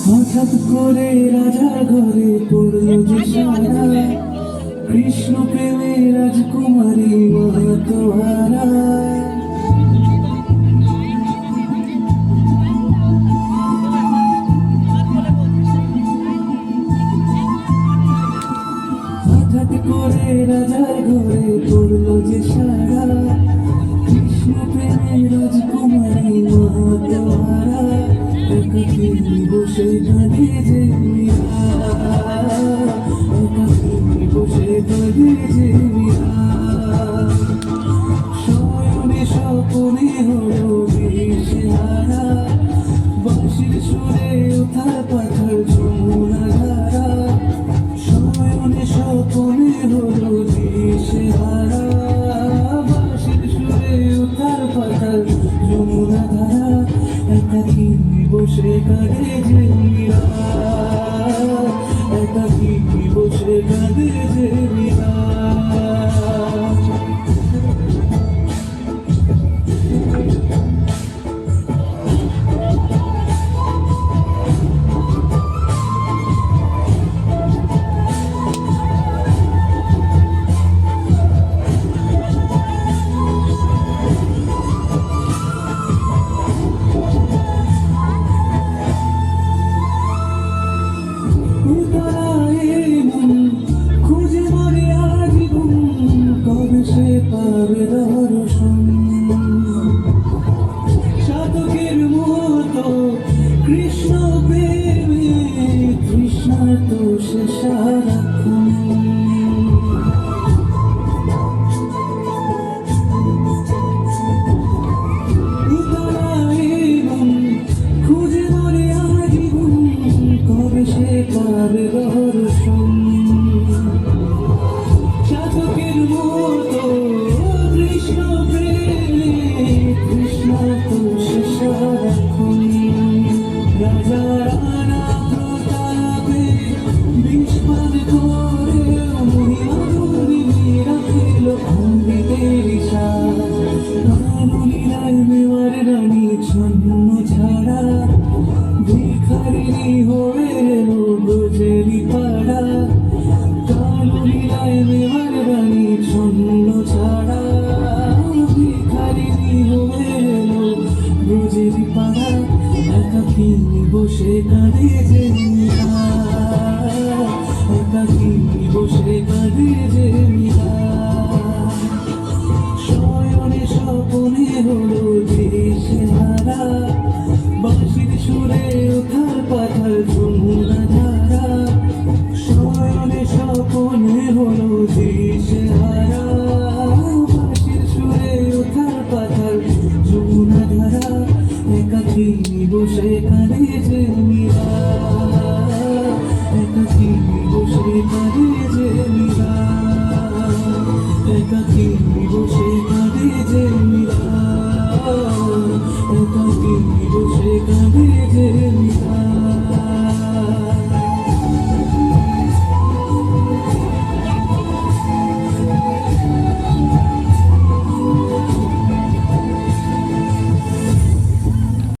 হঠাৎ করে রাজার ঘরে পড়ল যে সারা, কৃষ্ণ প্রেমে রাজকুমারী মাতোহারা। হঠাৎ করে রাজার ঘরে পড়ল যে সারা, কৃষ্ণ প্রেমে রাজকুমারী মাতোহারা। একাকী বসে কাঁদে যে মীরা, একাকী বসে কাঁদে যে মীরা। শয়নে স্বপনে হলো দিশেহারা, বাঁশির সুরে উথাল পাথাল যমুনা ধারা। শয়নে স্বপনে হলো দিশেহারা, বাঁশির সুরে উথাল পাথাল যমুনা ধারা। একাকী বসে কাঁদে যে মীরা, একাকী বসে কাঁদে যে মীরা। পাবে দর্শন সাধকের মতো কৃষ্ণ প্রেমে, কৃষ্ণ তো সে সারাক্ষণ। খুঁজে মরে আজীবন, কবে সে পাবে দর্শন সাধকের মতো কৃষ্ণ প্রেমে, কৃষ্ণ তো সে সারাক্ষণ। রাজা রানা প্রতাপে বিস্ফার করে মহিমাধুরী রাখিল অমৃতের সার। কাননীরায় মেওয়ার রানী ছন্ন ছাড়া, ভিখারিণী হয়ে এলো ব্রজেরই পাড়া। কাননীরায় মেওয়ার রানী ছন্ন ছাড়া, ভিখারিণী হয়ে এলো ব্রজেরই পাড়া। একাকী বসে কাঁদে যে মীরা, একাকী বসে কাঁদে যে মীরা। শয়নে স্বপনে হলো দিশেহারা, বাঁশির সুরে উথাল পাথাল যমুনা ধারা। শয়নে স্বপনে হলো দিশেহারা, বাঁশির সুরে উথাল পাথাল যমুনা ধারা। একাকী বসে কাঁদে যে মীরা, একাকী বসে কাঁদে যে মীরা, একাকী বসে